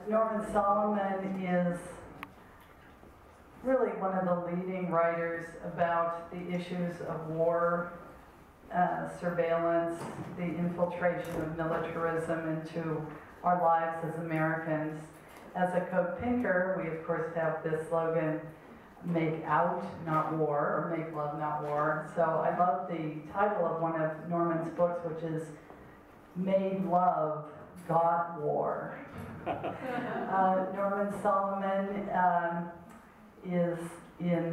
Norman Solomon is really one of the leading writers about the issues of war, surveillance, the infiltration of militarism into our lives as Americans. As a code pinker, we of course have this slogan, make out, not war, or make love, not war. So I love the title of one of Norman's books, which is Made Love, Got War. Norman Solomon is in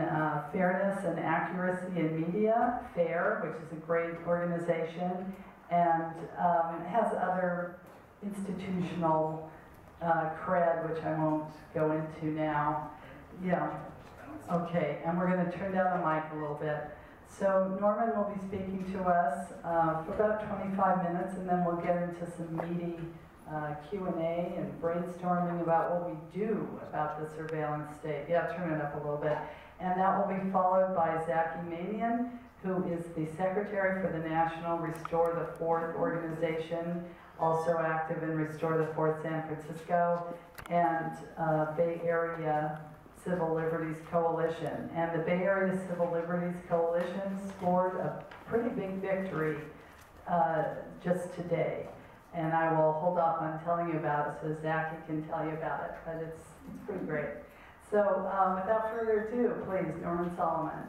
Fairness and Accuracy in Media, FAIR, which is a great organization, and has other institutional cred, which I won't go into now. Yeah, okay, and we're going to turn down the mic a little bit. So Norman will be speaking to us for about 25 minutes, and then we'll get into some meaty Q&A and brainstorming about what we do about the surveillance state. Yeah, turn it up a little bit. And that will be followed by Zaki Manian, who is the Secretary for the National Restore the Fourth organization, also active in Restore the Fourth San Francisco, and Bay Area Civil Liberties Coalition. And the Bay Area Civil Liberties Coalition scored a pretty big victory just today. And I will hold off on telling you about it so Zaki can tell you about it, but it's pretty great. So without further ado, please, Norman Solomon.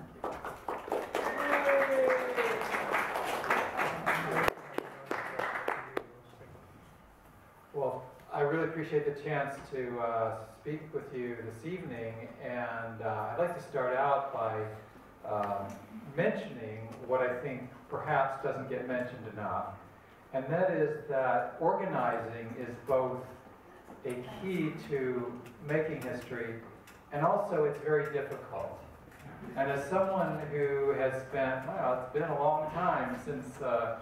Well, I really appreciate the chance to speak with you this evening, and I'd like to start out by mentioning what I think perhaps doesn't get mentioned enough. And that is that organizing is both a key to making history, and also it's very difficult. And as someone who has spent, well, it's been a long time since the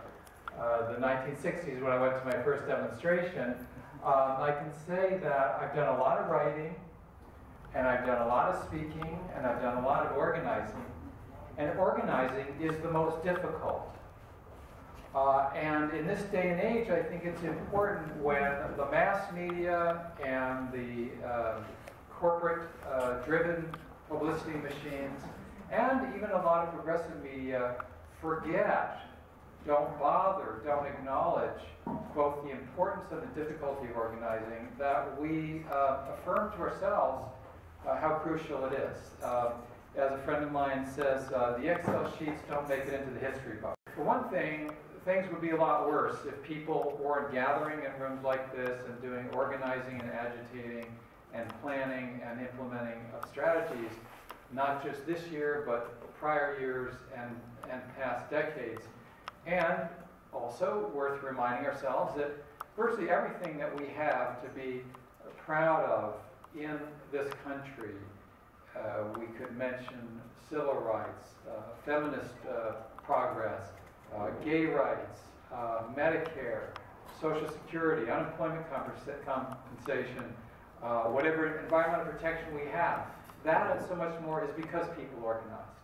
1960s when I went to my first demonstration, I can say that I've done a lot of writing, and I've done a lot of speaking, and I've done a lot of organizing. And organizing is the most difficult. And in this day and age, I think it's important when the mass media and the corporate-driven publicity machines, and even a lot of progressive media, forget, don't bother, don't acknowledge both the importance and the difficulty of organizing, that we affirm to ourselves how crucial it is. As a friend of mine says, the Excel sheets don't make it into the history book. For one thing, things would be a lot worse if people weren't gathering in rooms like this and doing organizing and agitating and planning and implementing of strategies, not just this year, but prior years and past decades. And also worth reminding ourselves that virtually everything that we have to be proud of in this country, we could mention civil rights, feminist progress, gay rights, Medicare, Social Security, unemployment compensation, whatever environmental protection we have. That and so much more is because people organized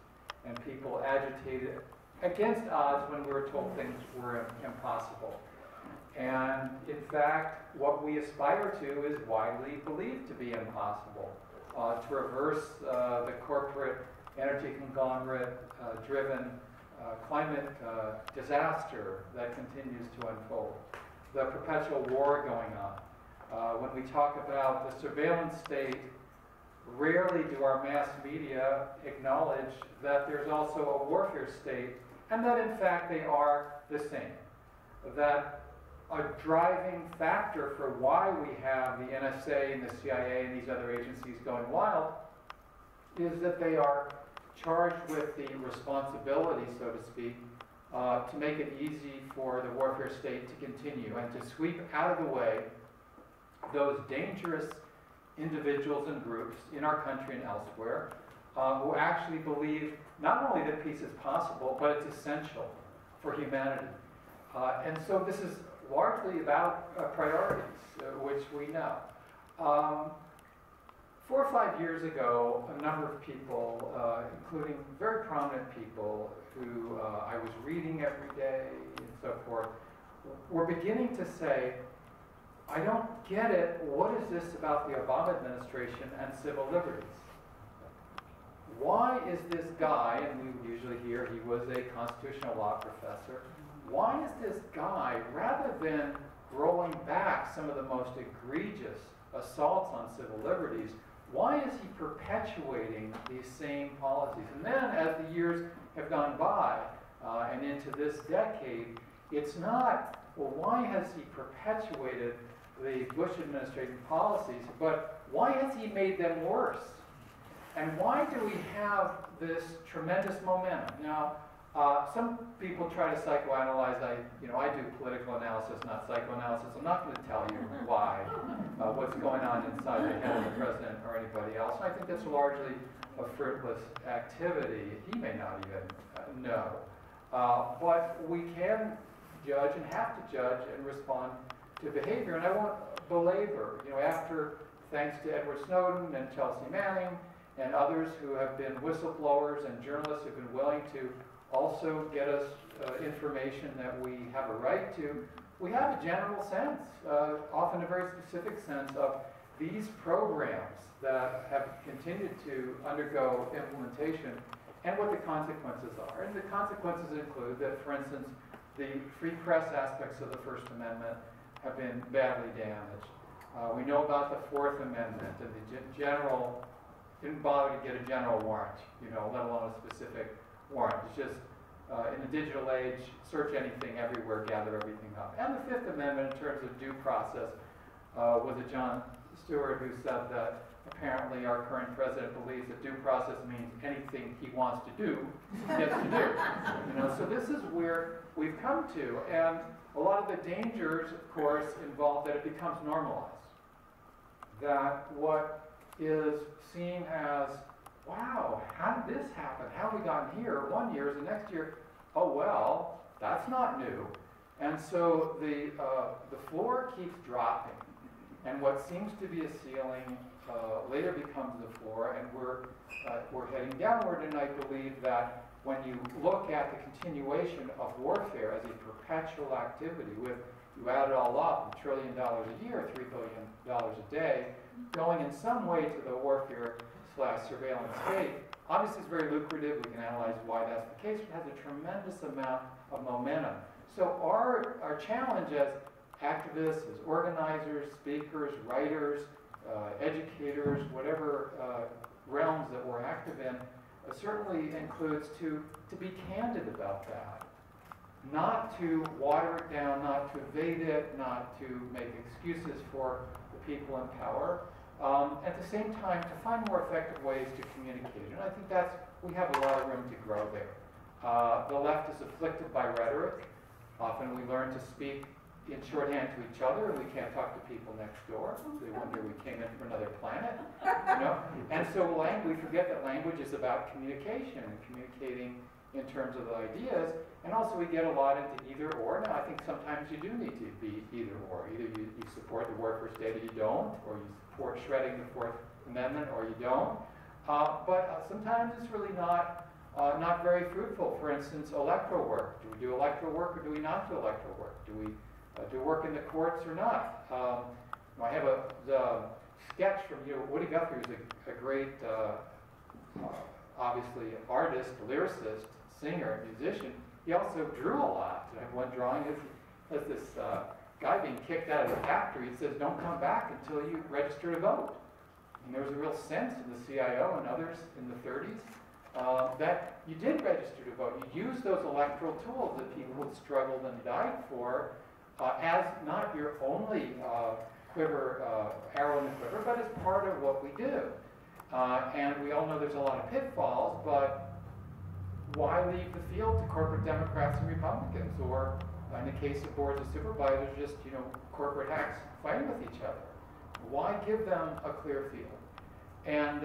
and people agitated against odds when we were told things were impossible. And in fact, what we aspire to is widely believed to be impossible. To reverse the corporate energy conglomerate-driven climate disaster that continues to unfold, the perpetual war going on. When we talk about the surveillance state, rarely do our mass media acknowledge that there's also a warfare state, and that in fact they are the same. That a driving factor for why we have the NSA and the CIA and these other agencies going wild is that they are charged with the responsibility, so to speak, to make it easy for the warfare state to continue and to sweep out of the way those dangerous individuals and groups in our country and elsewhere who actually believe not only that peace is possible, but it's essential for humanity. And so this is largely about priorities, which we know. 4 or 5 years ago, a number of people, including very prominent people who I was reading every day and so forth, were beginning to say, I don't get it. What is this about the Obama administration and civil liberties? Why is this guy, and we usually hear he was a constitutional law professor, why is this guy, rather than rolling back some of the most egregious assaults on civil liberties, why is he perpetuating these same policies? And then, as the years have gone by, and into this decade, it's not, well, why has he perpetuated the Bush administration policies, but why has he made them worse? And why do we have this tremendous momentum? Now, some people try to psychoanalyze. I do political analysis, not psychoanalysis. I'm not going to tell you why, what's going on inside the head of the president or anybody else. And I think that's largely a fruitless activity. He may not even know. But we can judge and have to judge and respond to behavior. And I won't belabor, after, thanks to Edward Snowden and Chelsea Manning and others who have been whistleblowers and journalists who have been willing to also get us information that we have a right to, we have a general sense, often a very specific sense of these programs that have continued to undergo implementation and what the consequences are. And the consequences include that, for instance, the free press aspects of the First Amendment have been badly damaged. We know about the Fourth Amendment, and the general didn't bother to get a general warrant, let alone a specific warrant. It's just, in the digital age, search anything, everywhere, gather everything up. And the Fifth Amendment, in terms of due process, was it John Stewart who said that apparently our current president believes that due process means anything he wants to do, he gets to do. So this is where we've come to. And a lot of the dangers, of course, involve that it becomes normalized. That what is seen as, wow, how did this happen? How have we gotten here? 1 year, the next year, oh well, that's not new. And so the floor keeps dropping. And what seems to be a ceiling later becomes the floor, and we're heading downward. And I believe that when you look at the continuation of warfare as a perpetual activity, with, you add it all up, $1 trillion a year, $3 billion a day, going in some way to the warfare/surveillance state. Obviously, it's very lucrative. We can analyze why that's the case. It has a tremendous amount of momentum. So our challenge as activists, as organizers, speakers, writers, educators, whatever realms that we're active in, certainly includes to be candid about that. Not to water it down, not to evade it, not to make excuses for the people in power. At the same time, to find more effective ways to communicate. And I think we have a lot of room to grow there. The left is afflicted by rhetoric. Often we learn to speak in shorthand to each other, and we can't talk to people next door. They wonder we came in from another planet, And so we forget that language is about communication and communicating in terms of the ideas. And also we get a lot into either or. Now I think sometimes you do need to be either or. Either you support the warfare state or you don't, or you support shredding the Fourth Amendment or you don't. But sometimes it's really not very fruitful. For instance, electoral work. Do we do electoral work or do we not do electoral work? Do we do work in the courts or not? I have a sketch from Woody Guthrie, who's a great, obviously, artist, lyricist, singer, musician. He also drew a lot. I have one drawing has this guy being kicked out of the factory. He says, "Don't come back until you register to vote." And there was a real sense in the CIO and others in the 30s that you did register to vote. You used those electoral tools that people had struggled and died for as not your only arrow in the quiver, but as part of what we do. And we all know there's a lot of pitfalls, but why leave the field to corporate Democrats and Republicans, or in the case of boards of supervisors, just corporate hacks fighting with each other? Why give them a clear field? And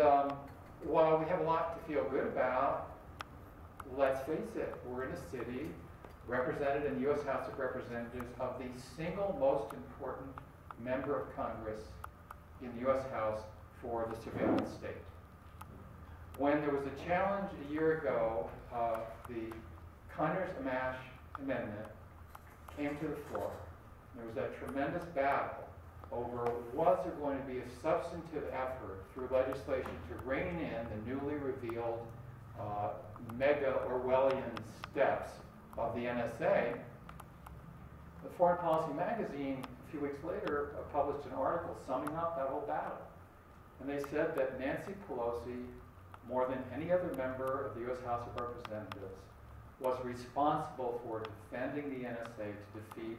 while we have a lot to feel good about, let's face it, we're in a city represented in the U.S. House of Representatives of the single most important member of Congress in the U.S. House for the surveillance state. When there was a challenge a year ago, the Conyers-Amash Amendment came to the floor. There was that tremendous battle over was there going to be a substantive effort through legislation to rein in the newly revealed mega Orwellian steps of the NSA. The Foreign Policy magazine, a few weeks later, published an article summing up that whole battle. And they said that Nancy Pelosi, more than any other member of the U.S. House of Representatives, was responsible for defending the NSA to defeat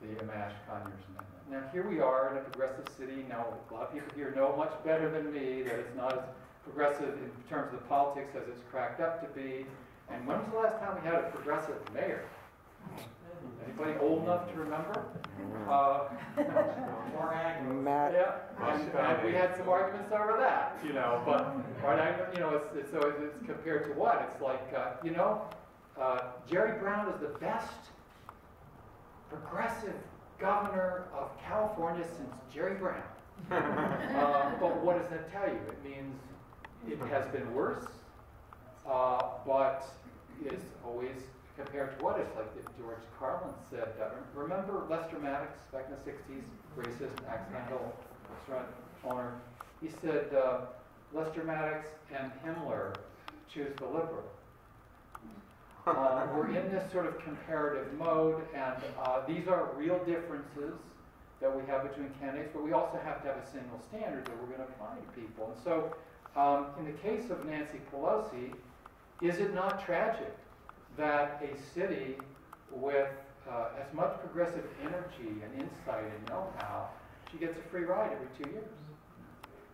the Amash-Conyers Amendment. Now here we are in a progressive city. Now a lot of people here know much better than me that it's not as progressive in terms of the politics as it's cracked up to be. And when was the last time we had a progressive mayor? Anybody old enough to remember? Matt. Yeah, and we had some arguments over that, you know. But it's compared to what? It's like Jerry Brown is the best progressive governor of California since Jerry Brown. But what does that tell you? It means it has been worse, but it's always compared to what? It's like George Carlin said. Remember Lester Maddox back in the 60s, racist, axe handle restaurant owner? He said, Lester Maddox and Himmler choose the liberal. We're in this sort of comparative mode, and these are real differences that we have between candidates, but we also have to have a single standard that we're going to apply to people. And so, in the case of Nancy Pelosi, is it not tragic that a city with as much progressive energy and insight and know-how, she gets a free ride every 2 years?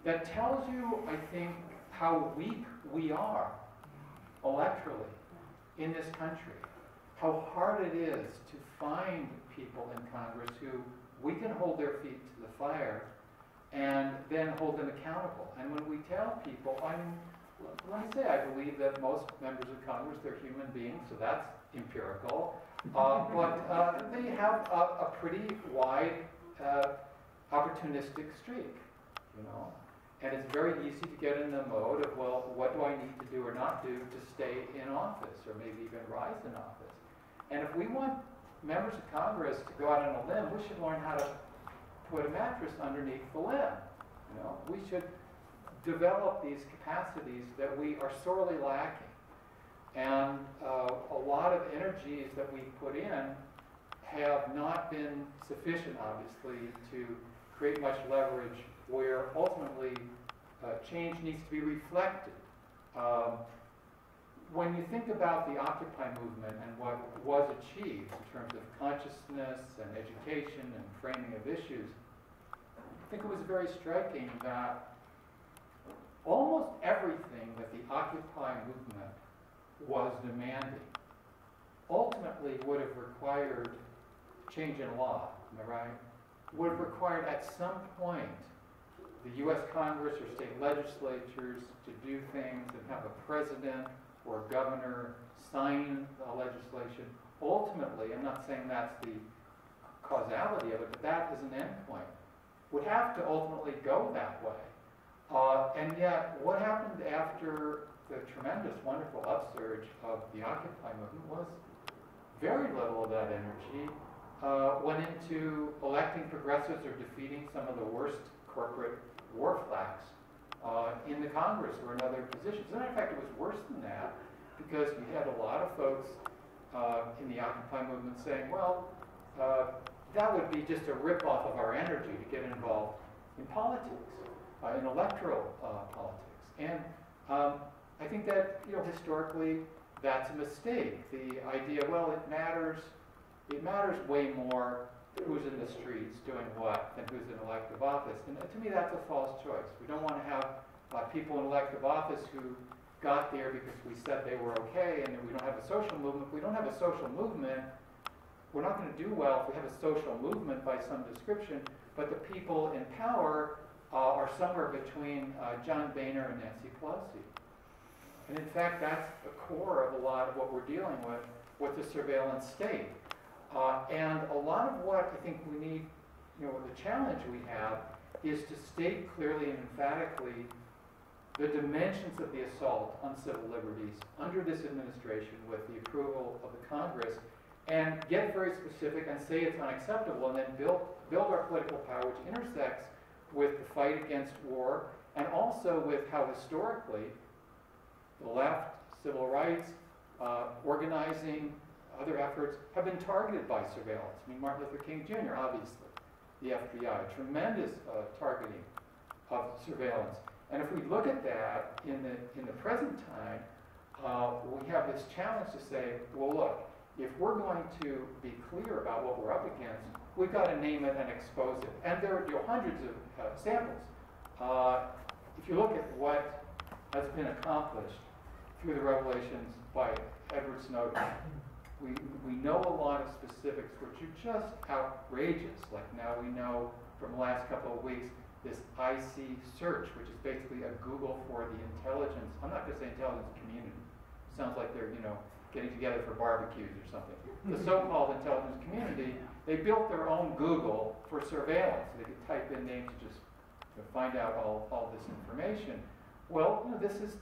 That tells you, I think, how weak we are electorally in this country, how hard it is to find people in Congress who we can hold their feet to the fire and then hold them accountable. And when we tell people, I mean, let me say, I believe that most members of Congress, they're human beings, so that's empirical, but they have a pretty wide opportunistic streak, you know. And it's very easy to get in the mode of, well, what do I need to do or not do to stay in office or maybe even rise in office? And if we want members of Congress to go out on a limb, we should learn how to put a mattress underneath the limb. You know, we should develop these capacities that we are sorely lacking. And a lot of energies that we put in have not been sufficient, obviously, to create much leverage where ultimately change needs to be reflected. When you think about the Occupy movement and what was achieved in terms of consciousness and education and framing of issues, I think it was very striking that almost everything that the Occupy movement was demanding ultimately would have required change in law, am I right? Would have required at some point the U.S. Congress or state legislatures to do things and have a president or a governor sign legislation. Ultimately, I'm not saying that's the causality of it, but that is an endpoint. Would have to ultimately go that way. And yet, what happened after the tremendous, wonderful upsurge of the Occupy movement was very little of that energy went into electing progressives or defeating some of the worst corporate war flags in the Congress or in other positions. As a matter of fact, it was worse than that because you had a lot of folks in the Occupy movement saying, well, that would be just a ripoff of our energy to get involved in politics, in electoral politics. And I think that, you know, historically, that's a mistake. The idea, well, it matters way more who's in the streets doing what than who's in elective office. And to me, that's a false choice. We don't want to have people in elective office who got there because we said they were okay, and we don't have a social movement. If we don't have a social movement, we're not going to do well if we have a social movement by some description, but the people in power are somewhere between John Boehner and Nancy Pelosi. And in fact, that's the core of a lot of what we're dealing with the surveillance state. And a lot of what I think we need, you know, the challenge we have is to state clearly and emphatically the dimensions of the assault on civil liberties under this administration with the approval of the Congress, and get very specific and say it's unacceptable, and then build our political power, which intersects with the fight against war, and also with how historically the left, civil rights, organizing, other efforts have been targeted by surveillance. I mean, Martin Luther King Jr., obviously, the FBI, tremendous targeting of surveillance. And if we look at that in the present time, we have this challenge to say, well, look, if we're going to be clear about what we're up against, we've got to name it and expose it. And there are hundreds of samples. If you look at what has been accomplished through the revelations by Edward Snowden, we know a lot of specifics which are just outrageous. Like now we know from the last couple of weeks this IC search, which is basically a Google for the intelligence. I'm not going to say intelligence community. Sounds like they're, getting together for barbecues or something. The so-called intelligence community, they built their own Google for surveillance. They could type in names to just find out all this information. Well, this is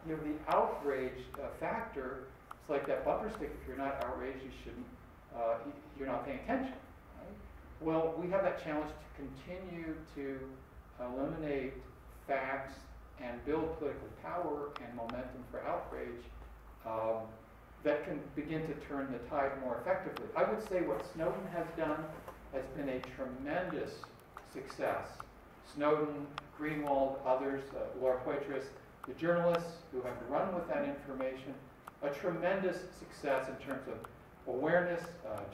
the outrage factor. It's like that bumper sticker. If you're not outraged, you shouldn't. You're not paying attention. Right? Well, we have that challenge to continue to eliminate facts and build political power and momentum for outrage that can begin to turn the tide more effectively. I would say what Snowden has done has been a tremendous success. Snowden, Greenwald, others, Laura Poitras, the journalists who have run with that information, a tremendous success in terms of awareness,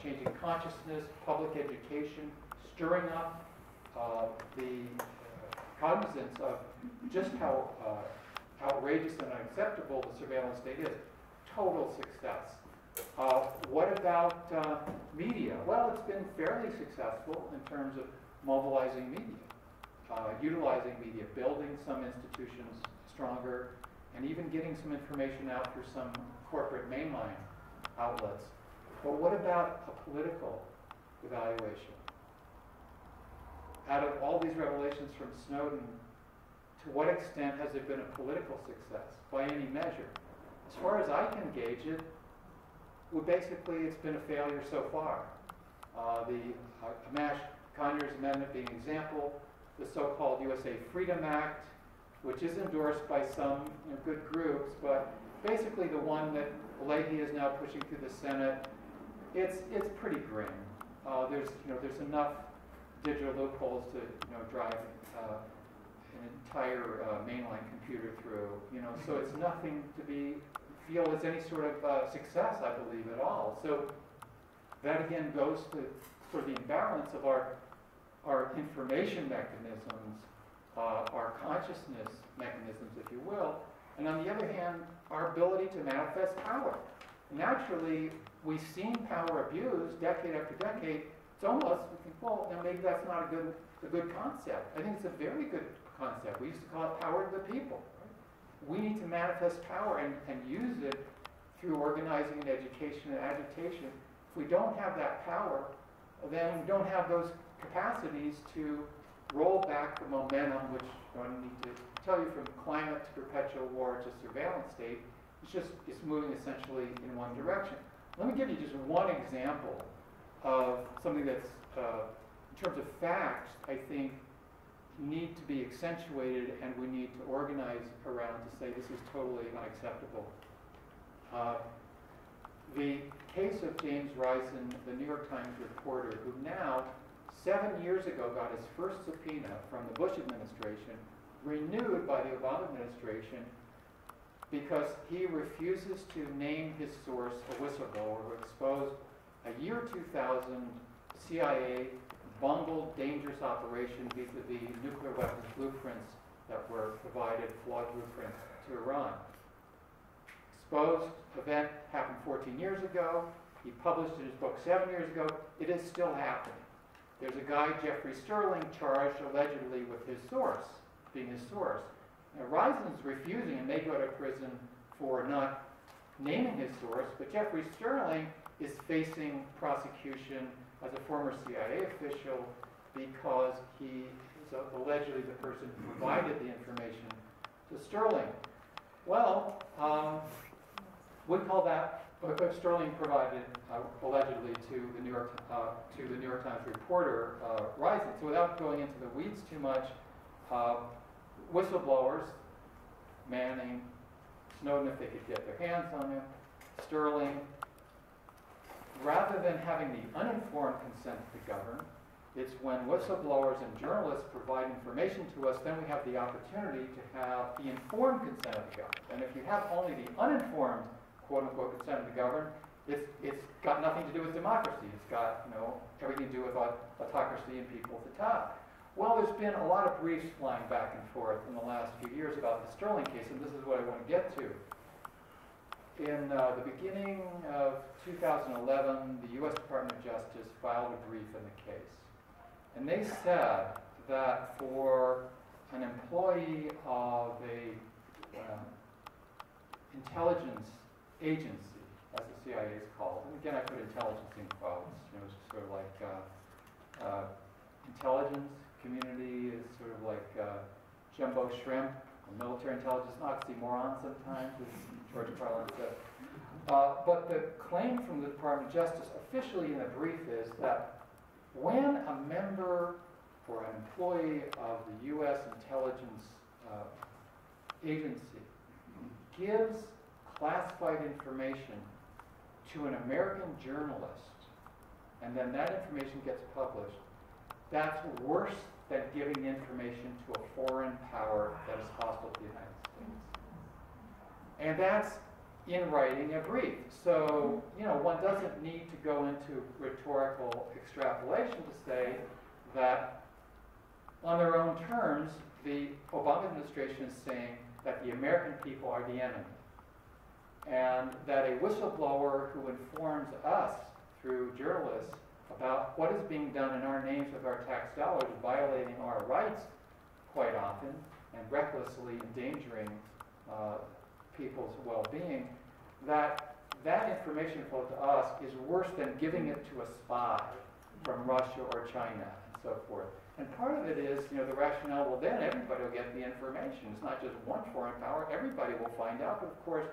changing consciousness, public education, stirring up the cognizance of just how outrageous and unacceptable the surveillance state is. Total success. What about media? Well, it's been fairly successful in terms of mobilizing media, utilizing media, building some institutions stronger, and even getting some information out through some corporate mainline outlets. But what about a political evaluation? Out of all these revelations from Snowden, to what extent has there been a political success by any measure? As far as I can gauge it, it's been a failure so far. The Amash Conyers Amendment being an example, the so-called USA Freedom Act, which is endorsed by some good groups, but basically the one that Leahy is now pushing through the Senate, it's pretty grim. There's enough digital loopholes to drive an entire mainline computer through. So it's nothing to feel as any sort of success, I believe, at all. So that again goes to sort of the imbalance of our information mechanisms, our consciousness mechanisms, if you will, and on the other hand, our ability to manifest power. Naturally, we've seen power abused decade after decade. It's almost, we think, well, maybe that's not a good concept. I think it's a very good concept. We used to call it power to the people. Right? We need to manifest power and use it through organizing and education and agitation. If we don't have that power, then we don't have those capacities to roll back the momentum, which I don't need to tell you, from climate to perpetual war to surveillance state. It's moving essentially in one direction. Let me give you just one example of something that's, in terms of facts, I think need to be accentuated and we need to organize around to say this is totally unacceptable. The case of James Risen, the New York Times reporter, who now, 7 years ago, got his first subpoena from the Bush administration, renewed by the Obama administration, because he refuses to name his source, a whistleblower who exposed a year 2000 CIA bungled, dangerous operation vis-a-vis nuclear weapons blueprints that were provided, flawed blueprints, to Iran. Exposed event happened 14 years ago. He published in his book 7 years ago. It is still happening. There's a guy, Jeffrey Sterling, charged allegedly with his source, being his source. Now, Risen's refusing and may go to prison for not naming his source, but Jeffrey Sterling is facing prosecution as a former CIA official because he is allegedly the person who provided the information to Sterling. Well, we call that But Sterling provided allegedly to the New York Times reporter Rising. So without going into the weeds too much, whistleblowers, Manning, Snowden if they could get their hands on him, Sterling, rather than having the uninformed consent to govern, it's when whistleblowers and journalists provide information to us, then we have the opportunity to have the informed consent of the government. And if you have only the uninformed, quote-unquote, consent of the governed, it's got nothing to do with democracy. It's got, everything to do with autocracy and people at the top. Well, there's been a lot of briefs flying back and forth in the last few years about the Sterling case, and this is what I want to get to. In the beginning of 2011, the U.S. Department of Justice filed a brief in the case. And they said that for an employee of a intelligence agency, as the CIA is called, and again I put intelligence in quotes, it's sort of like intelligence community is sort of like jumbo shrimp, or military intelligence, not oxymoron sometimes, as George Carlin said. But the claim from the Department of Justice officially in the brief is that when a member or an employee of the U.S. intelligence agency gives classified information to an American journalist, and then that information gets published, that's worse than giving information to a foreign power that is hostile to the United States. And that's in writing a brief. So, one doesn't need to go into rhetorical extrapolation to say that on their own terms, the Obama administration is saying that the American people are the enemy. And that a whistleblower who informs us through journalists about what is being done in our names with our tax dollars, violating our rights quite often, and recklessly endangering people's well-being, that information flow to us is worse than giving it to a spy from Russia or China and so forth. And part of it is, the rationale, well then everybody will get the information. It's not just one foreign power, everybody will find out, but of course,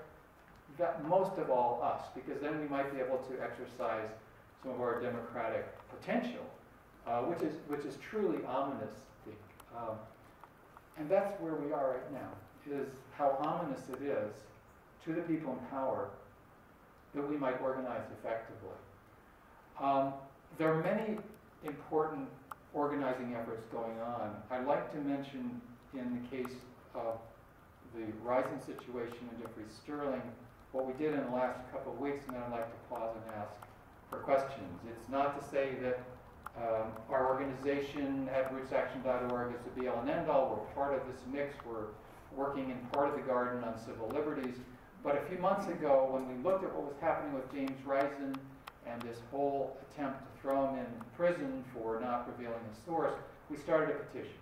that most of all us, because then we might be able to exercise some of our democratic potential, which is truly ominous, I think. And that's where we are right now, is how ominous it is to the people in power that we might organize effectively. There are many important organizing efforts going on. I'd like to mention, in the case of the Rising situation and Jeffrey Sterling, what we did in the last couple of weeks, and then I'd like to pause and ask for questions. It's not to say that our organization at rootsaction.org is the be-all and end-all. We're part of this mix. We're working in part of the garden on civil liberties. But a few months ago, when we looked at what was happening with James Risen and this whole attempt to throw him in prison for not revealing his source, we started a petition.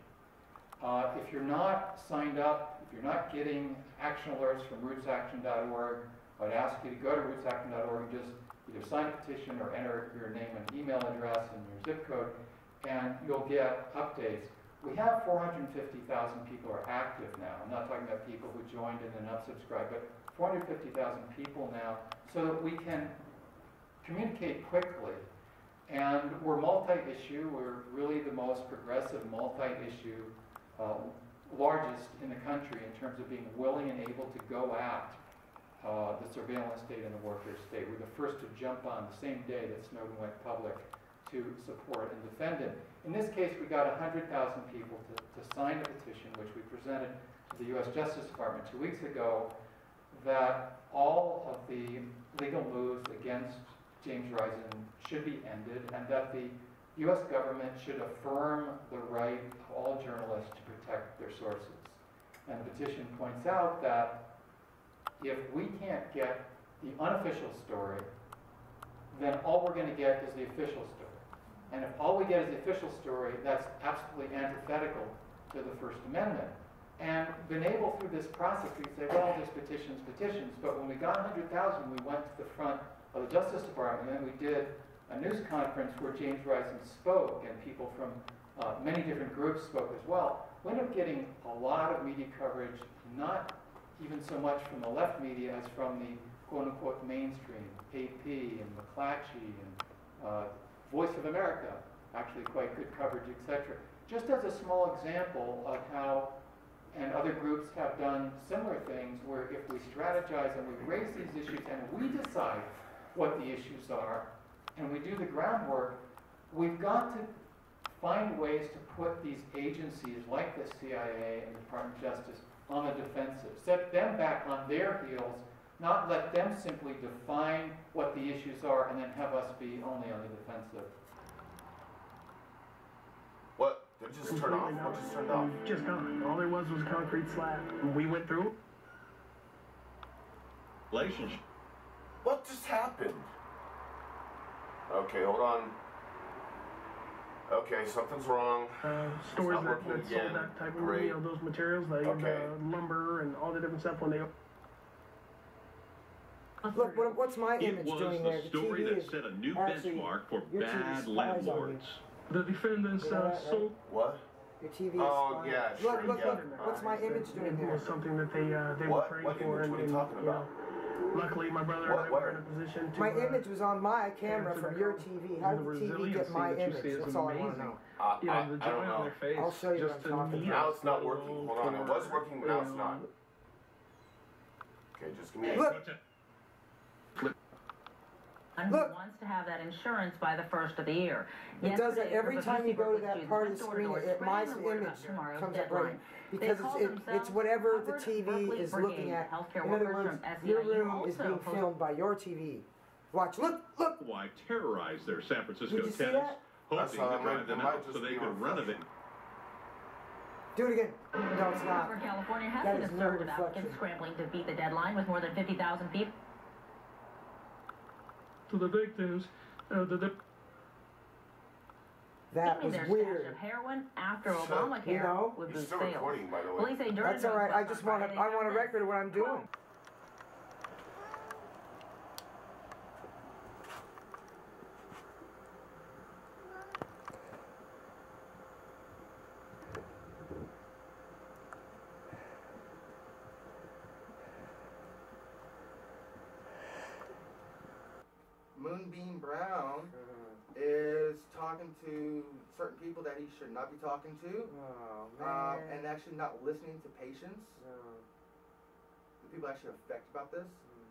If you're not signed up, if you're not getting action alerts from rootsaction.org, I'd ask you to go to rootsaction.org and just either sign a petition or enter your name and email address and your zip code, and you'll get updates. We have 450,000 people are active now. I'm not talking about people who joined and then unsubscribed, but 450,000 people now, so that we can communicate quickly. And we're multi-issue. We're really the most progressive multi-issue, largest in the country in terms of being willing and able to go at the surveillance state and the warfare state. We're the first to jump on the same day that Snowden went public to support and defend him. In this case, we got 100,000 people to sign a petition, which we presented to the U.S. Justice Department 2 weeks ago, that all of the legal moves against James Risen should be ended, and that the U.S. government should affirm the right of all journalists to protect their sources. And the petition points out that if we can't get the unofficial story, then all we're going to get is the official story. And if all we get is the official story, that's absolutely antithetical to the First Amendment. And been able through this process, we say, well, there's petitions, but when we got 100,000, we went to the front of the Justice Department, and we did a news conference where James Risen spoke, and people from many different groups spoke as well. We ended up getting a lot of media coverage, not even so much from the left media as from the quote-unquote mainstream, AP and McClatchy and Voice of America, actually quite good coverage, etc. Just as a small example of how, and other groups have done similar things, where if we strategize and we raise these issues and we decide what the issues are, and we do the groundwork, we've got to find ways to put these agencies like the CIA and the Department of Justice on the defensive, set them back on their heels, not let them simply define what the issues are and then have us be only on the defensive. What? Did it just turn off? What just turned off? Just gone. All there was a concrete slab. We went through. Relationship. What just happened? Okay, hold on. Okay, something's wrong. Stores that sold that type of, those materials, like lumber and all the different stuff when they... Look, what's my image doing there? It was the story that set a new benchmark for bad landlords. The defendants sold... What? Your TV is Oh, yeah, sure, look, what's my image doing It there? was something that they were praying What for. image? What are you talking about? Luckily, my brother and I were in a position to... My image was on my camera from your TV. How did the TV get my image? That's all I want to know. I don't know. I'll show you what I'm talking about. Now it's not working. Hold on. It was working, but now it's not. Okay, just give me a Look. Who wants to have that insurance by the first of the year. It does it every time you go to that part of the screen. My image comes up right because it's whatever the TV is looking at. In other words, your room is being filmed by your TV. Watch, look. Why terrorize their San Francisco Did you see tenants, that? hoping to drive them out so they could renovate. Do it again. No, it's not. California has That been is a no surge of applicants reflection. scrambling to beat the deadline with more than 50,000 people. To the victims, That was their weird. stash of heroin after Obamacare would You're boost still sales. recording, by the way. Police say during That's all right. I just want I want a record of what I'm doing. Moonbeam Brown is talking to certain people that he should not be talking to, and actually not listening to patients. The people actually affected about this,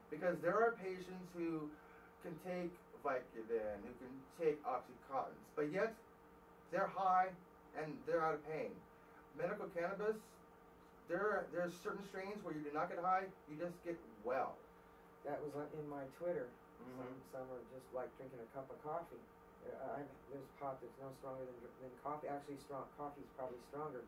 because there are patients who can take Vicodin, who can take Oxycontins, but yet they're high and they're out of pain. Medical cannabis, there's certain strains where you do not get high, you just get well. That was in my Twitter. Some are just like drinking a cup of coffee. There's pot that's no stronger than coffee. Actually, coffee is probably stronger.